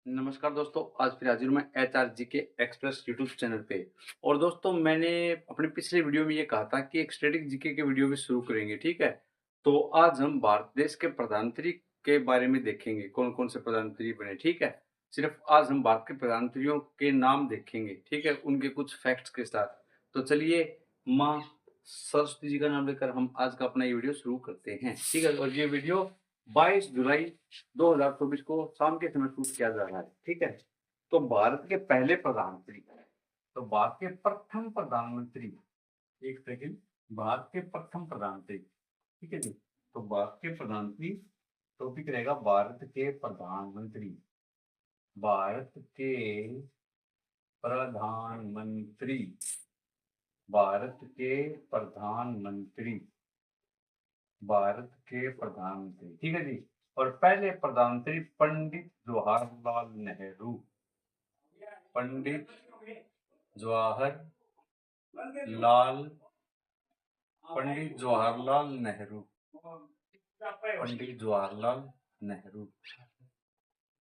नमस्कार दोस्तों, आज फिर हाजिर हूँ मैं एचआरजीके एक्सप्रेस यूट्यूब चैनल पे। और दोस्तों, मैंने अपने पिछले वीडियो में ये कहा था कि एक स्टैटिक जीके के वीडियो भी शुरू करेंगे, ठीक है? तो आज हम भारत देश के प्रधानमंत्री के बारे में देखेंगे, कौन-कौन से प्रधानमंत्री बने, ठीक है? सिर्फ आज हम भारत के प्रधानमंत्रियों के नाम देखेंगे, ठीक है? उनके कुछ फैक्ट्स के साथ। तो चलिए, माँ सरस्वती जी का नाम लेकर हम आज का अपना ये वीडियो शुरू करते हैं, ठीक है? और ये वीडियो 22 जुलाई 2024 को शाम के समय शूट किया जा रहा है, ठीक है? तो भारत के पहले प्रधानमंत्री, तो भारत के प्रथम प्रधानमंत्री, एक सेकंड, भारत के प्रथम प्रधानमंत्री, ठीक है जी? तो भारत के प्रधानमंत्री, टॉपिक रहेगा भारत के प्रधानमंत्री, भारत के प्रधानमंत्री, भारत के प्रधानमंत्री, भारत के प्रधानमंत्री, ठीक है जी? और पहले प्रधानमंत्री पंडित जवाहरलाल नेहरू, पंडित जवाहरलाल, पंडित जवाहरलाल नेहरू, पंडित जवाहरलाल नेहरू,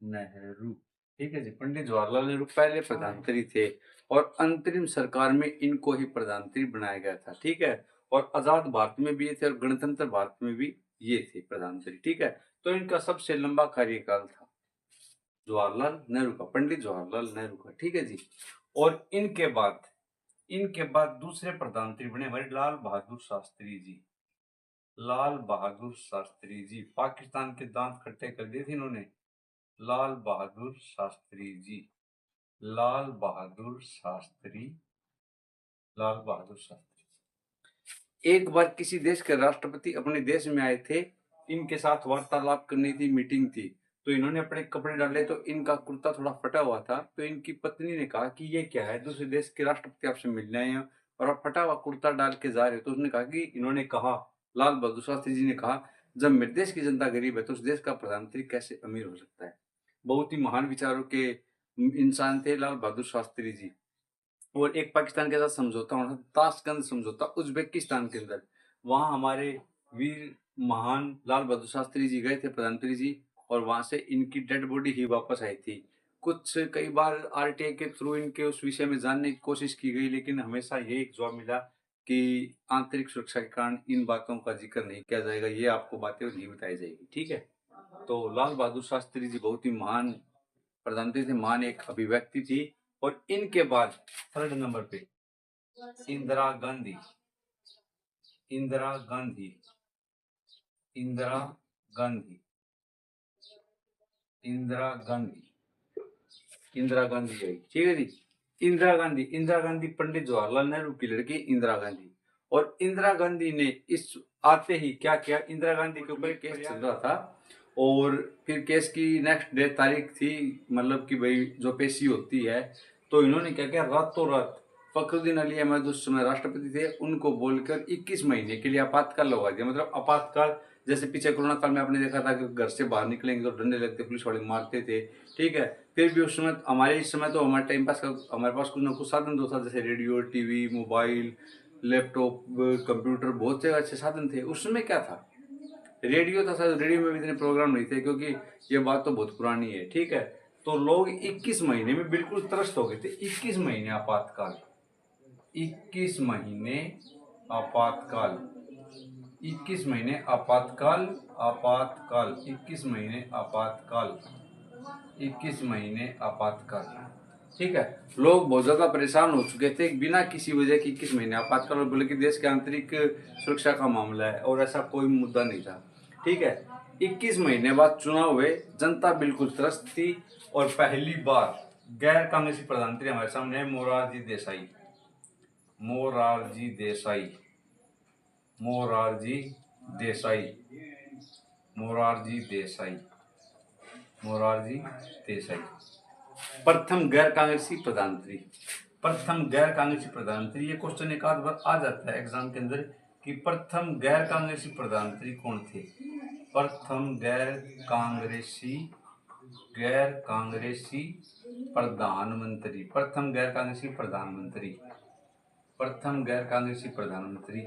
नेहरू, ठीक है जी? पंडित जवाहरलाल नेहरू पहले प्रधानमंत्री थे और अंतरिम सरकार में इनको ही प्रधानमंत्री बनाया गया था, ठीक है? और आजाद भारत में भी ये थे और गणतंत्र भारत में भी ये थे प्रधानमंत्री, ठीक है? तो इनका सबसे लंबा कार्यकाल था जवाहरलाल नेहरू का, पंडित जवाहरलाल नेहरू का, ठीक है जी? और इनके बाद दूसरे प्रधानमंत्री बने हमारे लाल बहादुर शास्त्री जी, लाल बहादुर शास्त्री जी। पाकिस्तान के दांत खट्टे कर दिए थे इन्होंने, लाल बहादुर शास्त्री जी, लाल बहादुर शास्त्री, लाल बहादुर शास्त्री। एक बार किसी देश के राष्ट्रपति अपने देश में आए थे, इनके साथ वार्तालाप करनी थी, मीटिंग थी। तो इन्होंने अपने कपड़े डाले तो इनका कुर्ता थोड़ा फटा हुआ था, तो इनकी पत्नी ने कहा कि ये क्या है, दूसरे देश के राष्ट्रपति आपसे मिलने आए हैं और आप फटा हुआ कुर्ता डाल के जा रहे हो। तो उसने कहा कि लाल बहादुर शास्त्री जी ने कहा, जब मेरे देश की जनता गरीब है तो उस देश का प्रधानमंत्री कैसे अमीर हो सकता है। बहुत ही महान विचारों के इंसान थे लाल बहादुर शास्त्री जी। और एक पाकिस्तान के साथ समझौता होना था, ताशकंद समझौता उज्बेकिस्तान के अंदर। वहाँ हमारे वीर महान लाल बहादुर शास्त्री जी गए थे, प्रधानमंत्री जी, और वहाँ से इनकी डेड बॉडी ही वापस आई थी। कुछ कई बार आरटीआई के थ्रू इनके उस विषय में जानने की कोशिश की गई, लेकिन हमेशा यही एक जवाब मिला कि आंतरिक सुरक्षा के कारण इन बातों का जिक्र नहीं किया जाएगा, ये आपको बातें नहीं बताई जाएगी, ठीक है? तो लाल बहादुर शास्त्री जी बहुत ही महान प्रधानमंत्री थे, महान एक अभिव्यक्ति थी। और इनके बाद थर्ड नंबर पे इंदिरा गांधी, इंदिरा गांधी, इंदिरा गांधी, इंदिरा गांधी, इंदिरा गांधी आई, ठीक है जी? इंदिरा गांधी पंडित जवाहरलाल नेहरू की लड़की इंदिरा गांधी। और इंदिरा गांधी ने इस आते ही क्या किया, इंदिरा गांधी के ऊपर केस चल रहा था और फिर केस की नेक्स्ट डे तारीख थी, मतलब कि भाई जो पेशी होती है, तो इन्होंने क्या किया, रातों रात फखरुद्दीन अली अहमद उस समय राष्ट्रपति थे, उनको बोलकर 21 महीने के लिए आपातकाल लगा दिया। मतलब आपातकाल, जैसे पीछे कोरोना काल में आपने देखा था कि घर से बाहर निकलेंगे तो डंडे लगते, पुलिस वाले मारते थे, ठीक है? फिर भी उस समय हमारे इस समय तो हमारे टाइम पास का हमारे पास कुछ ना कुछ साधन तो था, जैसे radio, TV, mobile, laptop, computer, बहुत से अच्छे साधन थे। उस समय क्या था, रेडियो था, शायद रेडियो में भी इतने प्रोग्राम नहीं थे, क्योंकि ये बात तो बहुत पुरानी है, ठीक है? तो लोग 21 महीने में बिल्कुल त्रस्त हो गए थे। 21 महीने आपातकाल, 21 महीने आपातकाल, 21 महीने आपातकाल, आपातकाल, 21 महीने आपातकाल, 21 महीने आपातकाल, ठीक है? लोग बहुत ज्यादा परेशान हो चुके थे बिना किसी वजह की। 21 महीने आपातकाल, और बोले कि देश के आंतरिक सुरक्षा का मामला है, और ऐसा कोई मुद्दा नहीं था, ठीक है? 21 महीने बाद चुनाव हुए, जनता बिल्कुल त्रस्त थी, और पहली बार गैर कांग्रेसी प्रधानमंत्री हमारे सामने है, मोरारजी देसाई, मोरारजी देसाई, मोरारजी देसाई, मोरारजी देसाई, मोरारजी देसाई, प्रथम गैर कांग्रेसी प्रधानमंत्री, प्रथम गैर कांग्रेसी प्रधानमंत्री। ये क्वेश्चन एक आध बार आ जाता है एग्जाम के अंदर कि प्रथम गैर कांग्रेसी प्रधानमंत्री कौन थे। प्रथम गैर कांग्रेसी, गैर कांग्रेसी प्रधानमंत्री, प्रथम गैर कांग्रेसी प्रधानमंत्री, प्रथम गैर कांग्रेसी प्रधानमंत्री,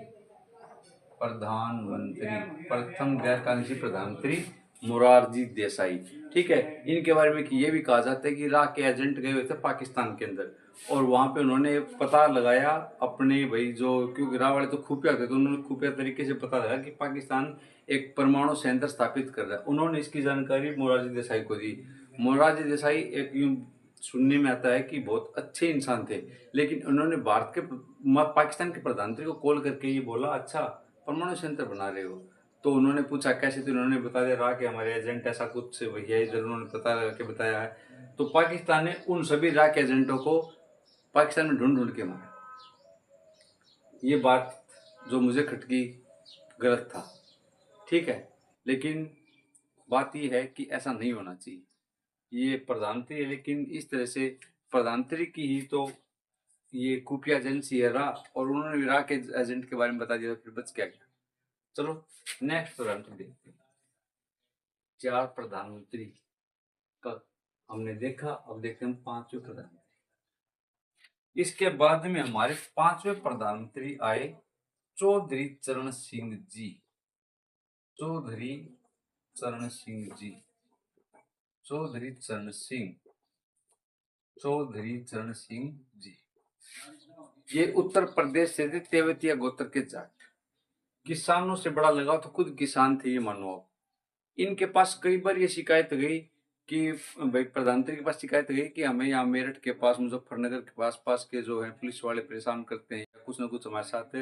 प्रधानमंत्री, प्रथम गैर कांग्रेसी प्रधानमंत्री मोरारजी देसाई। ठीक है। इनके बारे में कि ये भी कहा जाता है कि इराक के एजेंट गए हुए थे पाकिस्तान के अंदर और वहां पे उन्होंने पता लगाया अपने भाई जो, क्योंकि इराक वाले तो खुफिया थे, तो उन्होंने खुफिया तरीके से पता लगाया कि पाकिस्तान एक परमाणु संयंत्र स्थापित कर रहा है। उन्होंने इसकी जानकारी मोरारजी देसाई को दी। मोरारजी देसाई एक यूं सुनने में आता है कि बहुत अच्छे इंसान थे, लेकिन उन्होंने भारत के पाकिस्तान के प्रधानमंत्री को कॉल करके ये बोला, अच्छा परमाणु संयंत्र बना रहे हो? तो उन्होंने पूछा कैसे, तो उन्होंने बता दिया रहा कि हमारे एजेंट ऐसा कुछ भैया इधर, उन्होंने पता लगा के बताया है। तो पाकिस्तान ने उन सभी इराक एजेंटों को पाकिस्तान में ढूंढ ढूंढ के मारा। ये बात जो मुझे खटकी गलत था, ठीक है, लेकिन बात ये है कि ऐसा नहीं होना चाहिए। ये प्रधानमंत्री है, लेकिन इस तरह से प्रधानमंत्री की ही तो ये खुफिया एजेंसी है रहा, और उन्होंने इराक के एजेंट के बारे में बता दिया, फिर बच क्या गया। चलो नेक्स्ट प्रधानमंत्री देखते हैं। 4 प्रधानमंत्री का हमने देखा, अब देखते हैं 5वें प्रधानमंत्री। इसके बाद में हमारे 5वें प्रधानमंत्री आए चौधरी चरण सिंह जी। चौधरी चरण सिंह जी, चौधरी चरण सिंह, चौधरी चरण सिंह जी। ये उत्तर प्रदेश से थे, तेवतिया गोत्र के जाट। किसानों से बड़ा लगाव, तो खुद किसान थे ये मानो आप। इनके पास कई बार ये शिकायत गई कि भाई प्रधानमंत्री के पास शिकायत गई कि हमें यहाँ मेरठ के पास, मुजफ्फरनगर के पास के जो है पुलिस वाले परेशान करते हैं, या कुछ ना कुछ हमारे साथ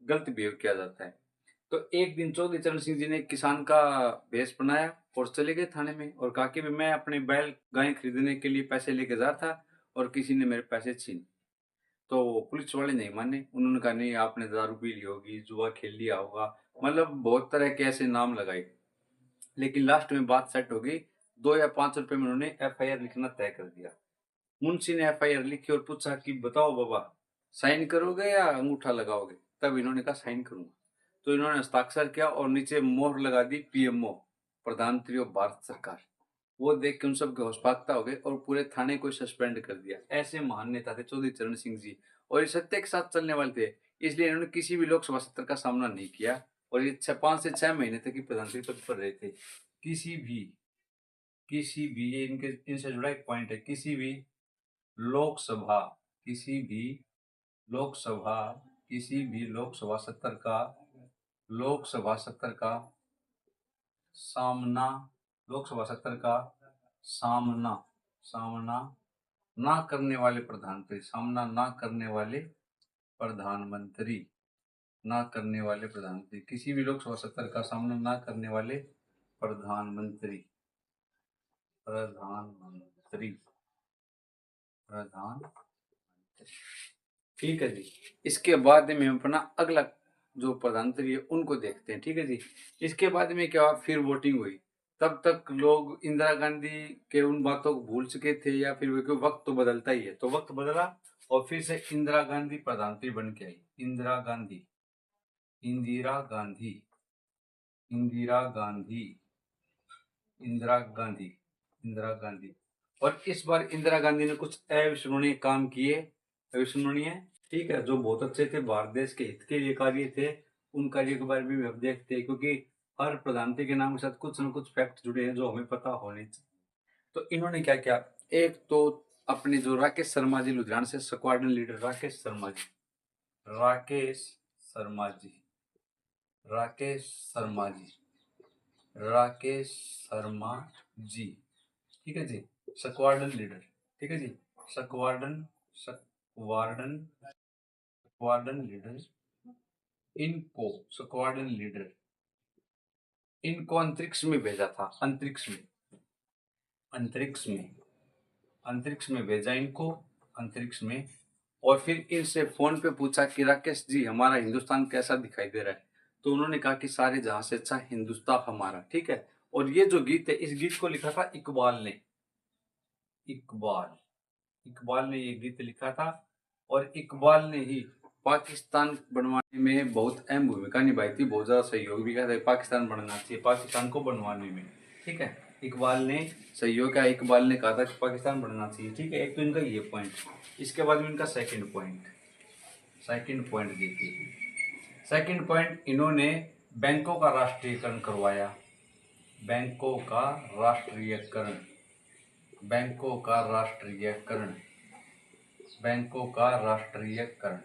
गलत बिहेव किया जाता है। तो एक दिन चौधरी चरण सिंह जी ने एक किसान का भेष बनाया और चले गए थाने में और कहा कि मैं अपने बैल गाय खरीदने के लिए पैसे लेके जा रहा था और किसी ने मेरे पैसे छीन। तो पुलिस वाले नहीं माने, उन्होंने कहा नहीं आपने दारू पी ली होगी, जुआ खेल लिया होगा, मतलब बहुत तरह के ऐसे नाम लगाए। लेकिन लास्ट में बात सेट हो गई। 2 या 5 रुपए में उन्होंने एफआईआर लिखना तय कर दिया। मुंशी ने एफआईआर लिखी और पूछा कि बताओ बाबा, साइन करोगे या अंगूठा लगाओगे? तब इन्होंने कहा साइन करूंगा। तो इन्होंने हस्ताक्षर किया और नीचे मोहर लगा दी पीएमओ, प्रधानमंत्री ऑफ भारत सरकार। वो देख के उन सब के होश फाख्ता हो गए और पूरे थाने को सस्पेंड कर दिया। ऐसे महान नेता थे चौधरी चरण सिंह जी, और ये सत्य के साथ चलने वाले थे, इसलिए इन्होंने किसी भी लोकसभा सत्र का सामना नहीं किया और ये 5 से 6 महीने तक ही प्रधानमंत्री पद पर रहे थे। किसी भी ये इनके इनसे जुड़ा एक पॉइंट है, किसी भी लोकसभा किसी भी लोकसभा किसी भी लोकसभा सत्र का सामना लोकसभा सत्र का सामना सामना ना करने वाले प्रधानमंत्री, सामना ना करने वाले प्रधानमंत्री, ना करने वाले प्रधानमंत्री, किसी भी लोकसभा सत्र का सामना ना करने वाले प्रधानमंत्री, प्रधानमंत्री, प्रधानमंत्री, ठीक है जी। इसके बाद में हम अपना अगला जो प्रधानमंत्री है उनको देखते हैं, ठीक है जी। इसके बाद में क्या हुआ, फिर वोटिंग हुई। तब तक लोग इंदिरा गांधी के उन बातों को भूल चुके थे, या फिर वक्त तो बदलता ही है, तो वक्त बदला और फिर से इंदिरा गांधी प्रधानमंत्री बन के आई। इंदिरा गांधी, इंदिरा गांधी, इंदिरा गांधी, इंदिरा गांधी, इंदिरा गांधी। और इस बार इंदिरा गांधी ने कुछ अविस्मरणीय काम किए, अविस्मरणीय, ठीक है, जो बहुत अच्छे थे, भारत देश के हित के लिए कार्य थे। उन कार्यों के बारे में भी हम देखते हैं, क्योंकि हर प्रधानमंत्री के नाम के साथ कुछ न कुछ फैक्ट जुड़े हैं जो हमें पता होने चाहिए। तो इन्होंने क्या किया, एक तो अपने जो राकेश शर्मा जी, लुधियाना से स्क्वाड्रन लीडर राकेश शर्मा जी, राकेश शर्मा जी, राकेश शर्मा जी, राकेश शर्मा जी, ठीक है जी, स्क्वाड्रन लीडर, ठीक है जी, स्क्वाड्रन स्क्वाड्रन स्क्वाड्रन लीडर, इनको स्क्वाड्रन लीडर, इनको अंतरिक्ष में भेजा था, अंतरिक्ष में, अंतरिक्ष में, अंतरिक्ष में भेजा इनको, अंतरिक्ष में। और फिर इनसे फोन पे पूछा कि राकेश जी हमारा हिंदुस्तान कैसा दिखाई दे रहा है? तो उन्होंने कहा कि सारे जहां से अच्छा हिंदुस्तान हमारा, ठीक है। और ये जो गीत है, इस गीत को लिखा था इकबाल ने, इकबाल, इकबाल ने ये गीत लिखा था, और इकबाल ने ही पाकिस्तान बनवाने में बहुत अहम भूमिका निभाई थी, बहुत ज़्यादा सहयोग भी किया था, पाकिस्तान बनना चाहिए, पाकिस्तान को बनवाने में, ठीक है। इकबाल ने सहयोग किया, इकबाल ने कहा था कि पाकिस्तान बनना चाहिए, ठीक है। एक तो इनका ये पॉइंट। इसके बाद में इनका सेकंड पॉइंट देखिए। सेकंड पॉइंट, इन्होंने बैंकों का राष्ट्रीयकरण करवाया, बैंकों का राष्ट्रीयकरण, बैंकों का राष्ट्रीयकरण, बैंकों का राष्ट्रीयकरण,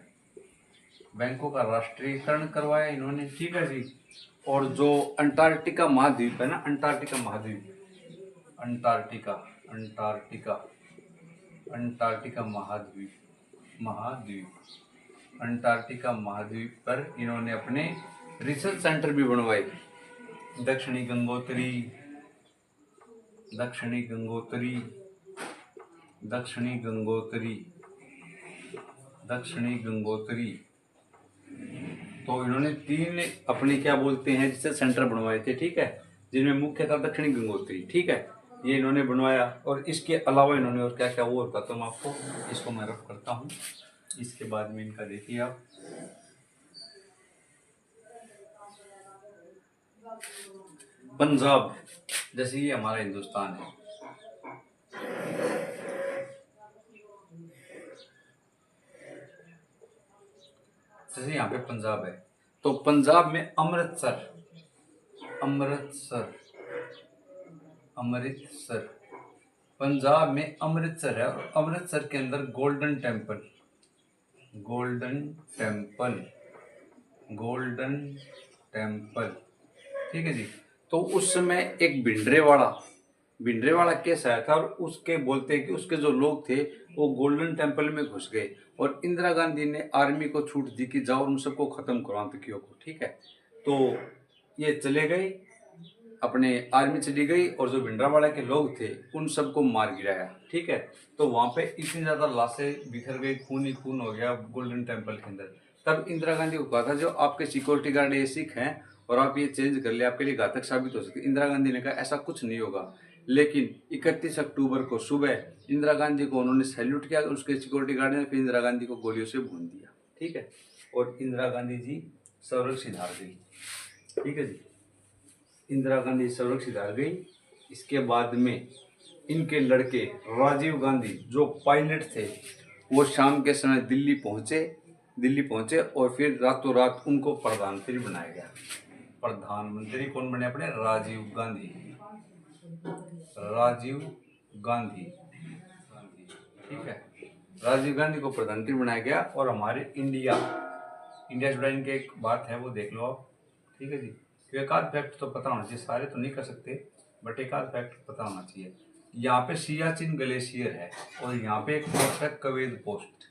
बैंकों का राष्ट्रीयकरण करवाया इन्होंने, ठीक है जी। और जो अंटार्कटिका महाद्वीप है ना, अंटार्कटिका महाद्वीप, अंटार्कटिका, अंटार्कटिका, अंटार्कटिका महाद्वीप, महाद्वीप, अंटार्कटिका महाद्वीप पर इन्होंने अपने रिसर्च सेंटर भी बनवाए। दक्षिणी गंगोत्री, दक्षिणी गंगोत्री, दक्षिणी गंगोत्री, दक्षिणी गंगोत्री, तो इन्होंने 3 अपने क्या बोलते हैं रिसर्च सेंटर बनवाए थे, ठीक है, जिनमें मुख्य था दक्षिणी गंगोत्री, ठीक है, ये इन्होंने बनवाया। और इसके अलावा इन्होंने और क्या क्या वो बताता हूँ आपको, इसको मैं रफ करता हूँ, इसके बाद में इनका देखिए आप, पंजाब, जैसे ये हमारा हिंदुस्तान है, जैसे यहाँ पे पंजाब है, तो पंजाब में अमृतसर, अमृतसर, अमृतसर, पंजाब में अमृतसर है, और अमृतसर के अंदर golden temple, golden temple, golden temple, ठीक है जी। तो उस समय एक भिंडरेवाड़ा, भिंडरेवाड़ा केस आया था, और उसके बोलते हैं कि उसके जो लोग थे वो गोल्डन टेम्पल में घुस गए, और इंदिरा गांधी ने आर्मी को छूट दी कि जाओ उन सबको खत्म करो, आतंकियों को, ठीक है। तो ये चले गए, अपने आर्मी चली गई, और जो भिंडरावाड़ा के लोग थे उन सबको मार गिराया, ठीक है। तो वहां पे इतनी ज्यादा लाशें बिखर गई, खून ही खून हो गया गोल्डन टेम्पल के अंदर। तब इंदिरा गांधी को कहा था जो आपके सिक्योरिटी गार्ड ये सिख हैं और आप ये चेंज कर ले, आपके लिए घातक साबित हो सकती है। इंदिरा गांधी ने कहा ऐसा कुछ नहीं होगा, लेकिन 31 अक्टूबर को सुबह इंदिरा गांधी को उन्होंने सैल्यूट किया, उसके सिक्योरिटी गार्ड ने फिर इंदिरा गांधी को गोलियों से भून दिया, ठीक है। और इंदिरा गांधी जी सुरक्षित हार गई, ठीक है जी, इंदिरा गांधी सुरक्षित हार गई। इसके बाद में इनके लड़के राजीव गांधी जो पायलट थे वो शाम के समय दिल्ली पहुंचे, दिल्ली पहुंचे, और फिर रातों रात उनको प्रधानमंत्री बनाया गया। प्रधानमंत्री कौन बने अपने? राजीव गांधी, राजीव गांधी, ठीक है, राजीव गांधी को प्रधानमंत्री बनाया गया। और हमारे इंडिया, इंडिया स्टूडेंट की एक बात है वो देख लो आप, ठीक है जी। तो एक आध फैक्ट तो पता होना चाहिए, सारे तो नहीं कर सकते, बट एक आध फैक्ट पता होना चाहिए। यहाँ पे सियाचिन ग्लेशियर है, और यहाँ पे एक पोस्ट है कवेद पोस्ट,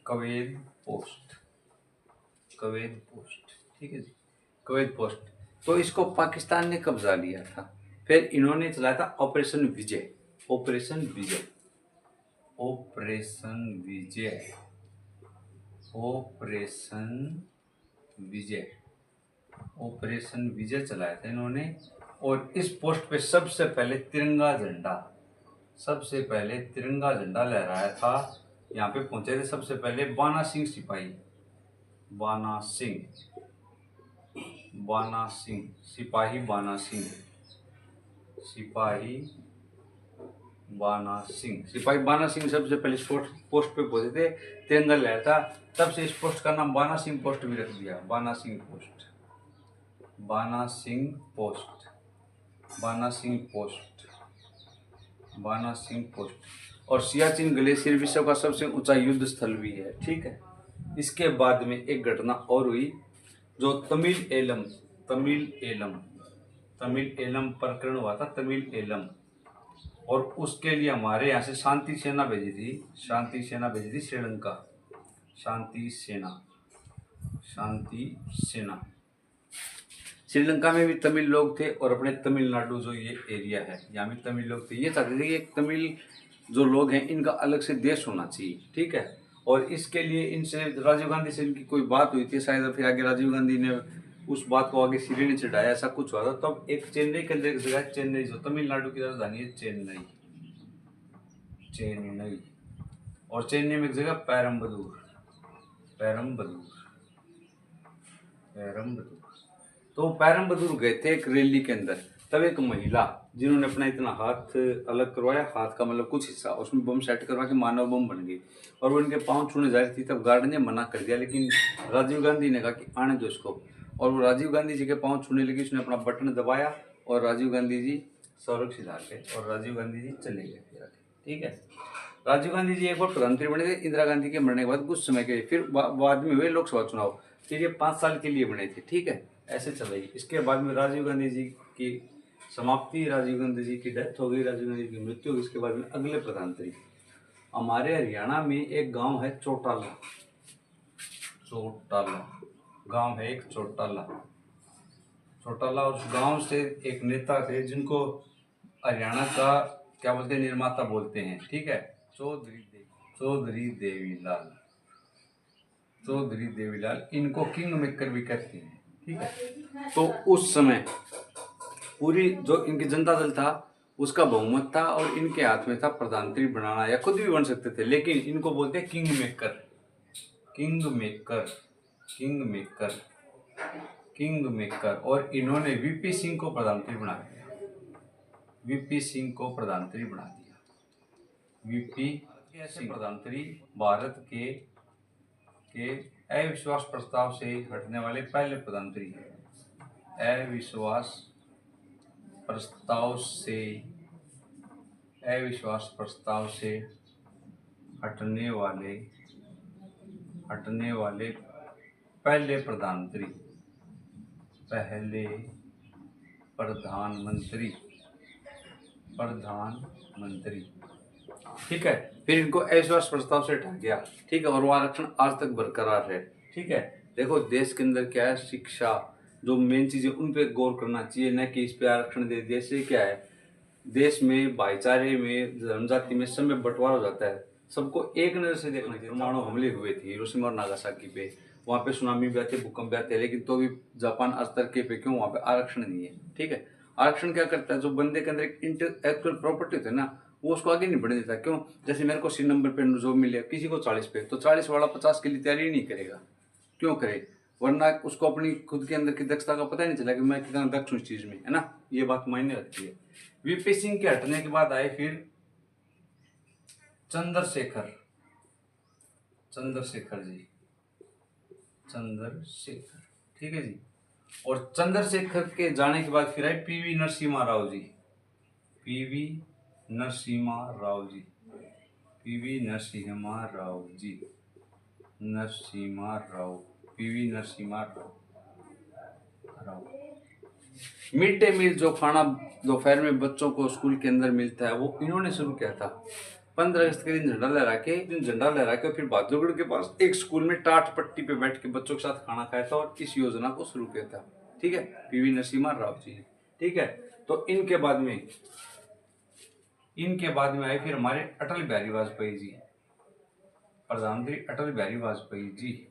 कवेद पोस्ट, कवेद पोस्ट, ठीक है जी, कवेद पोस्ट। तो इसको पाकिस्तान ने कब्जा लिया था, फिर इन्होंने चलाया था ऑपरेशन विजय, ऑपरेशन विजय, ऑपरेशन विजय, ऑपरेशन विजय, ऑपरेशन विजय चलाया था इन्होंने। और इस पोस्ट पे सबसे पहले तिरंगा झंडा, सबसे पहले तिरंगा झंडा लहराया था। यहाँ पे पहुंचे थे सबसे पहले बाना सिंह सिपाही, बाना सिंह, बाना सिंह सिपाही, बाना सिंह, सिपाही बाना सिंह, सिपाही बाना सिंह सबसे पहले पोस्ट पे पहुंचे थे, तिरंगा लहराया था। तब से इस पोस्ट का नाम बाना सिंह पोस्ट भी रख दिया, बाना सिंह पोस्ट, बाना सिंह पोस्ट, बाना सिंह पोस्ट, बाना सिंह पोस्ट। और सियाचिन ग्लेशियर विश्व का सबसे ऊंचा युद्ध स्थल भी है, ठीक है। इसके बाद में एक घटना और हुई, जो तमिल एलम, तमिल एलम, तमिल एलम प्रकरण हुआ था, तमिल एलम। और उसके लिए हमारे यहाँ से शांति सेना भेजी थी, शांति सेना भेजी थी श्रीलंका, शांति सेना, शांति सेना। श्रीलंका में भी तमिल लोग थे, और अपने तमिलनाडु जो ये एरिया है यहाँ भी तमिल लोग थे। ये चाहते थे कि एक तमिल जो लोग हैं इनका अलग से देश होना चाहिए, ठीक है। और इसके लिए इनसे राजीव गांधी से इनकी कोई बात हुई थी शायद, फिर आगे राजीव गांधी ने उस बात को आगे सिरे नहीं चढ़ाया, ऐसा कुछ हुआ था। तब एक चेन्नई के अंदर एक जगह, चेन्नई जो तमिलनाडु की राजधानी है, चेन्नई, चेन्नई। और चेन्नई में एक जगह पेरम्बदूर, पेरम्बदूर, पेरम्बदूर। तो पेरम्बदूर गए थे एक रैली के अंदर, तब एक महिला जिन्होंने अपना इतना हाथ अलग करवाया, हाथ का मतलब कुछ हिस्सा, उसमें बम सेट करवा के मानव बम बन गई, और वो इनके पाँव छूने जा रही थी। तब गार्ड ने मना कर दिया, लेकिन राजीव गांधी ने कहा कि आने दो इसको, और वो राजीव गांधी जी के पाँव छूने लगी। उसने अपना बटन दबाया और राजीव गांधी जी सुरक्षित थे और राजीव गांधी जी चले गए फिर आगे, ठीक है। राजीव गांधी जी एक बार प्रधानमंत्री बने थे इंदिरा गांधी के मरने के बाद कुछ समय के लिए, फिर बाद में हुए लोकसभा चुनाव, फिर ये 5 साल के लिए बने थे, ठीक है। ऐसे चल रही। इसके बाद में राजीव गांधी जी की समाप्ति, राजीव गांधी जी की डेथ हो गई, राजीव गांधी की मृत्यु हो गई। इसके बाद में अगले प्रधानमंत्री, हमारे हरियाणा में एक गांव है चौटाला, चौटाला गांव है एक चौटाला, चौटाला। उस गांव से एक नेता थे जिनको हरियाणा का क्या बोलते हैं, निर्माता बोलते हैं, ठीक है। चौधरी देवीलाल, चौधरी देवीलाल, इनको किंग मेकर भी कहते हैं, ठीक है। तो उस समय पूरी जो इनकी जनता दल था उसका बहुमत था और इनके हाथ में था प्रधानमंत्री बनाना, या खुद भी बन सकते थे, लेकिन इनको बोलते हैं king maker, king maker, king maker, king maker. और इन्होंने वीपी सिंह को प्रधानमंत्री बना दिया, वीपी सिंह को प्रधानमंत्री बना दिया। वीपी सिंह प्रधानमंत्री भारत के अविश्वास प्रस्ताव से हटने वाले पहले प्रधानमंत्री हैं। अविश्वास प्रस्ताव से हटने वाले पहले प्रधानमंत्री, ठीक है। फिर इनको अविश्वास प्रस्ताव से हटा गया, ठीक है। और वो आरक्षण आज तक बरकरार है, ठीक है। देखो देश के अंदर क्या है, शिक्षा जो मेन चीज है उन पे गौर करना चाहिए, न कि इस पे आरक्षण दे दिया। इससे क्या है, देश में भाईचारे में, जनजाति में, सब में बंटवारा हो जाता है। सबको एक नजर से देखना चाहिए। परमाणु हमले हुए थे हिरोशिमा और नागासाकी पे, वहाँ पे सुनामी भी आते, भूकंप भी आते, लेकिन तो भी जापान आज तक के पे क्यों, वहाँ पे आरक्षण नहीं है, ठीक है। आरक्षण क्या करता है, जो बंदे के अंदर एक इंटेलेक्चुअल प्रॉपर्टी होती है ना, वो उसको आगे नहीं बढ़ने देता। क्यों, जैसे मेरे को 80 नंबर पे जॉब मिले, किसी को 40 पे, तो 40 वाला 50 के लिए तैयारी नहीं करेगा, क्यों करे, वरना उसको अपनी खुद के अंदर की दक्षता का पता ही नहीं चला कि मैं कितना दक्ष हूँ इस चीज में, है ना। ये बात मायने रखती है। वीपी सिंह के हटने के बाद आए फिर चंद्रशेखर जी, चंद्रशेखर, ठीक है जी। और चंद्रशेखर के जाने के बाद फिर आए PV Narasimha Rao ji, PV Narasimha Rao ji, PV Narasimha Rao ji, Narasimha Rao, PV Narasimha Rao. Mid day meal जो खाना दोपहर में बच्चों को स्कूल के अंदर मिलता है, वो इन्होंने शुरू किया था। 15 अगस्त के दिन झंडा लहरा के फिर बहादुरगढ़ के पास एक स्कूल में टाट पट्टी पे बैठ के बच्चों के साथ खाना खाया था और इस योजना को शुरू किया था, ठीक है, पीवी नरसिम्हा राव जी, ठीक है। तो इनके बाद में आए फिर हमारे अटल बिहारी वाजपेयी जी, प्रधानमंत्री अटल बिहारी वाजपेयी जी,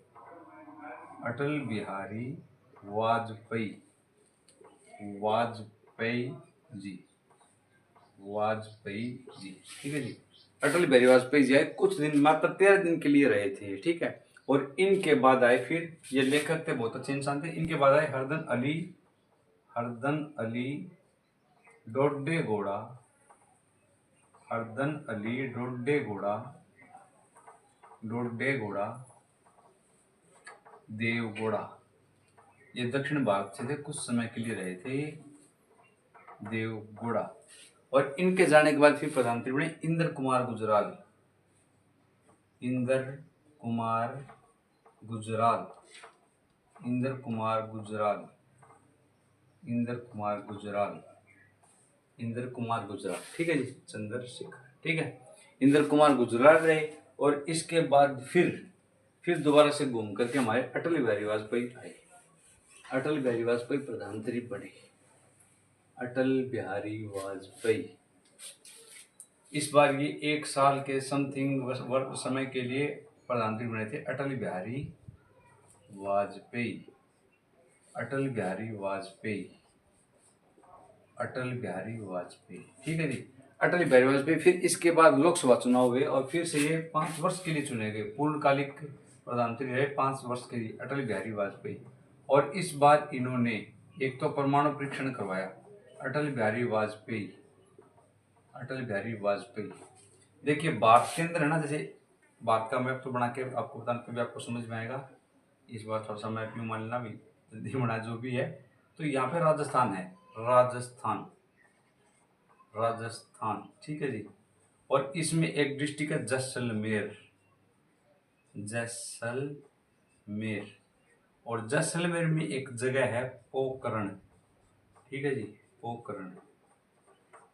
अटल बिहारी वाजपेयी जी, ठीक है जी। अटल बिहारी वाजपेयी जी आए, कुछ दिन मात्र 13 दिन के लिए रहे थे, ठीक है। और इनके बाद आए फिर, ये लेखक थे, बहुत अच्छे इंसान थे। इनके बाद आए हरदन अली डोडेगोड़ा, देवगौड़ा। ये दक्षिण भारत से थे, कुछ समय के लिए रहे थे देवगौड़ा। और इनके जाने के बाद फिर प्रधानमंत्री बने इंद्र कुमार गुजराल, इंद्र कुमार गुजराल, ठीक है जी। चंद्रशेखर, ठीक है, इंद्र कुमार गुजराल रहे। और इसके बाद फिर दोबारा से घूम करके हमारे अटल बिहारी वाजपेयी आए, अटल बिहारी वाजपेयी प्रधानमंत्री बने, अटल बिहारी वाजपेयी। इस बार ये 1 साल के समथिंग समय के लिए प्रधानमंत्री बने थे अटल बिहारी वाजपेयी, ठीक है जी। अटल बिहारी वाजपेयी। फिर इसके बाद लोकसभा चुनाव हुए और फिर से ये 5 वर्ष के लिए चुने गए, पूर्णकालिक प्रधानमंत्री रहे 5 वर्ष के लिए अटल बिहारी वाजपेयी। और इस बार इन्होंने एक तो परमाणु परीक्षण करवाया, अटल बिहारी वाजपेयी। देखिए भारत के अंदर है ना, जैसे भारत का मैप तो बना के आपको बताने पे भी आपको समझ में आएगा। इस बार थोड़ा सा मैप यूँ मान लेना भी जल्दी बना जो भी है। तो यहाँ पे राजस्थान है, राजस्थान, राजस्थान, ठीक है जी। और इसमें एक डिस्ट्रिक्ट है जैसलमेर, जैसलमेर। और जैसलमेर में एक जगह है पोखरण, ठीक है जी, पोखरण।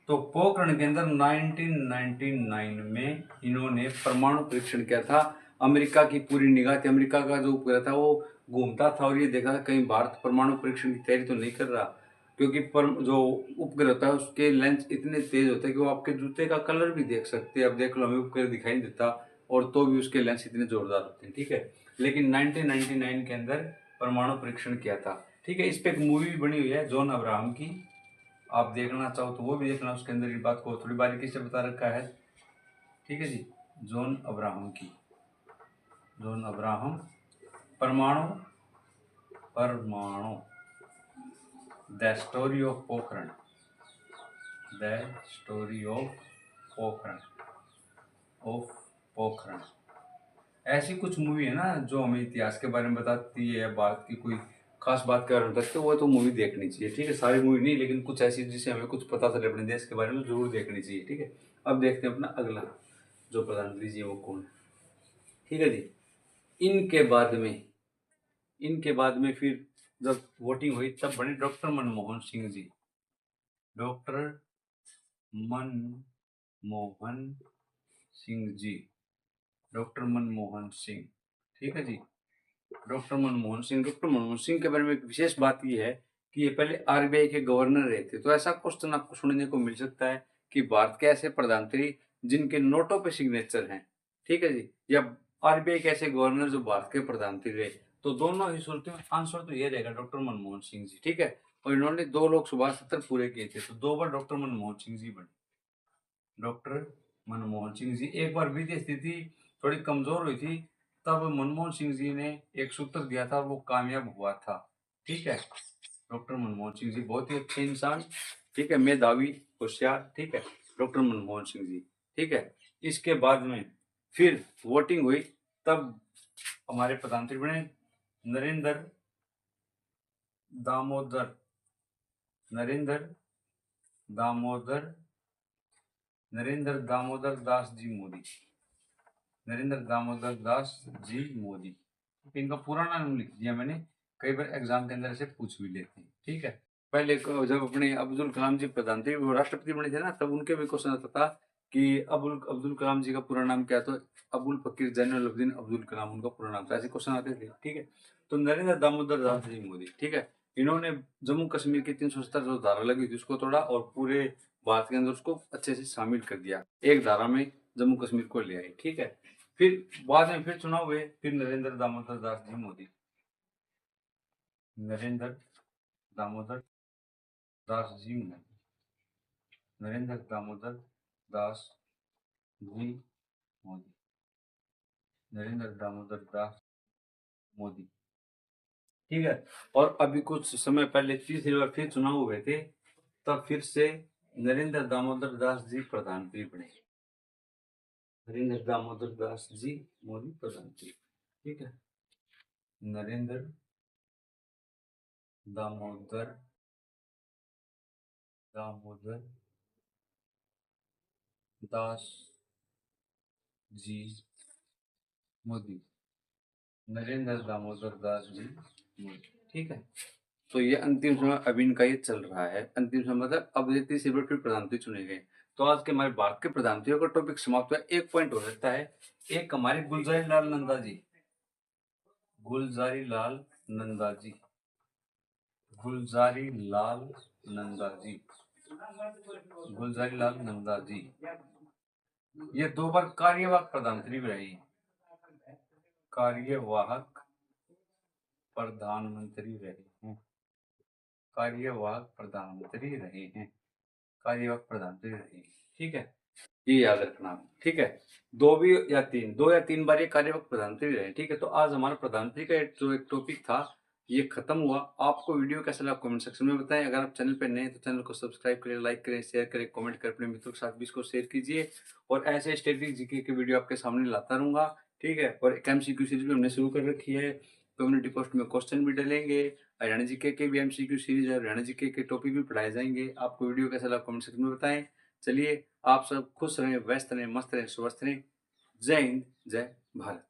तो पोखरण के अंदर 1999 में इन्होंने परमाणु परीक्षण किया था। अमेरिका की पूरी निगाह थी, अमेरिका का जो उपग्रह था वो घूमता था और ये देखा था कहीं भारत परमाणु परीक्षण की तैयारी तो नहीं कर रहा, क्योंकि जो उपग्रह होता है उसके लेंस इतने तेज होते हैं कि वो आपके जूते का कलर भी देख सकते हैं। अब देख लो, हमें उपग्रह दिखाई नहीं देता और तो भी उसके लेंस इतने जोरदार होते हैं, ठीक है। लेकिन 1999 के अंदर परमाणु परीक्षण किया था, ठीक है। इस पे एक मूवी भी बनी हुई है जॉन अब्राहम की, आप देखना चाहो तो वो भी देखना, उसके अंदर इस बात को थोड़ी बारीकी से बता रखा है, ठीक है जी। जॉन अब्राहम की, जॉन अब्राहम, परमाणु, परमाणु, the story of Pokhran, the story of Pokhran, of Pokhran. ऐसी कुछ मूवी है ना जो हमें इतिहास के बारे में बताती है, बात की कोई खास बात के बारे में बताती है, वो तो मूवी देखनी चाहिए, ठीक है। सारी मूवी नहीं, लेकिन कुछ ऐसी जिससे हमें कुछ पता चले अपने देश के बारे में, जरूर देखनी चाहिए, ठीक है। अब देखते हैं अपना अगला जो प्रधानमंत्री जी है वो कौन है, ठीक है जी। इनके बाद में, इनके बाद में फिर जब वोटिंग हुई तब बने doctor Manmohan Singh ji, doctor Manmohan Singh ji, doctor Manmohan Singh, ठीक है जी। डॉक्टर मनमोहन सिंह, डॉक्टर मनमोहन सिंह के बारे में एक विशेष बात यह है कि ये पहले आरबीआई के गवर्नर रहे थे। तो ऐसा क्वेश्चन आपको सुनने को मिल सकता है कि भारत के ऐसे प्रधानमंत्री जिनके नोटों पे सिग्नेचर हैं, ठीक है जी, या आरबीआई के ऐसे गवर्नर जो भारत के प्रधानमंत्री रहे। तो दोनों ही सूरतों में आंसर तो ये रहेगा डॉक्टर मनमोहन सिंह जी, ठीक है। और इन्होंने 2 लोकसभा सत्र पूरे किए थे, तो 2 बार डॉक्टर मनमोहन सिंह जी बने, डॉक्टर मनमोहन सिंह जी। एक बार वित्तीय स्थिति थोड़ी कमजोर हुई थी, तब मनमोहन सिंह जी ने एक सूत्र दिया था, वो कामयाब हुआ था, ठीक है। डॉक्टर मनमोहन सिंह जी बहुत ही अच्छे इंसान, ठीक है, मेधावी, होशियार, ठीक है, डॉक्टर मनमोहन सिंह जी, ठीक है। इसके बाद में फिर वोटिंग हुई, तब हमारे प्रधानमंत्री बने नरेंद्र दामोदर, नरेंद्र दामोदर, नरेंद्र दामोदर दास जी मोदी, नरेंद्र दामोदर दास जी मोदी। इनका पूरा नाम लिख दिया मैंने, कई बार एग्जाम के अंदर से पूछ भी लेते हैं, ठीक है। पहले जब अपने अब्दुल कलाम जी प्रधानमंत्री वो राष्ट्रपति बने थे ना, तब उनके भी क्वेश्चन आता था कि अबुल अब्दुल कलाम जी का पूरा नाम क्या, तो अबुल फकीर जैनुल अब्दीन अब्दुल कलाम उनका पूरा नाम था, ऐसे क्वेश्चन आते थे, ठीक है। तो नरेंद्र दामोदर दास जी मोदी, ठीक है, इन्होंने जम्मू कश्मीर की 370 जो धारा लगी थी उसको तोड़ा और पूरे भारत के अंदर उसको अच्छे से शामिल कर दिया, एक धारा में जम्मू कश्मीर को ले आए, ठीक है। फिर बाद में फिर चुनाव हुए, फिर नरेंद्र दामोदर दास जी मोदी, नरेंद्र दामोदर दास जी मोदी, नरेंद्र दामोदर दास जी मोदी, नरेंद्र दामोदर दास मोदी, ठीक है। और अभी कुछ समय पहले तीसरी बार फिर चुनाव हुए थे, तब फिर से नरेंद्र दामोदर दास जी प्रधानमंत्री बने, नरेंद्र दामोदर दास जी मोदी प्रधानमंत्री, ठीक है। नरेंद्र दामोदर, दामोदर दास जी मोदी, नरेंद्र दामोदर दास जी मोदी, ठीक है। तो ये अंतिम समय अभी इनका ये चल रहा है, अंतिम समय मतलब अब ये तीसरी बार फिर प्रधानमंत्री चुने गए। तो आज के हमारे भारत के प्रधानमंत्रियों का टॉपिक समाप्त हुआ। एक पॉइंट हो सकता है, एक हमारे गुलजारी लाल नंदा जी, गुलजारी लाल नंदा जी, गुलजारी लाल नंदा जी, गुलजारी लाल नंदा जी, ये 2 बार कार्यवाहक प्रधानमंत्री भी रहे हैं, कार्यवाहक प्रधानमंत्री रहे हैं, कार्यवाहक प्रधानमंत्री रहे हैं, कार्यवाहक प्रधानमंत्री रहे हैं, ठीक है। ये याद रखना आप, ठीक है। 2 भी या 3, 2 या 3 बार ये कार्यवाहक प्रधानमंत्री रहे, ठीक है। तो आज हमारा प्रधानमंत्री का जो एक टॉपिक था ये खत्म हुआ। आपको वीडियो कैसा लगा कमेंट सेक्शन में बताएं। अगर आप चैनल पर नए हैं तो चैनल को सब्सक्राइब करें, लाइक करें, शेयर करें, कमेंट करें, अपने मित्रों के साथ भी इसको शेयर कीजिए। और ऐसे स्टैटिक जीके के वीडियो आपके सामने लाता रहूंगा, ठीक है। और एक एमसीक्यू सीरीज भी हमने शुरू कर रखी है, कम्युनिटी पोस्ट में क्वेश्चन भी डलेंगे, हरियाणा जीके के भी एमसीक्यू सीरीज है, हरियाणा जीके के टॉपिक भी पढ़ाए जाएंगे। आपको वीडियो कैसा लगा कमेंट सेक्शन में बताएं। चलिए, आप सब खुश रहें, व्यस्त रहें, मस्त रहें, स्वस्थ रहें। जय हिंद, जय भारत।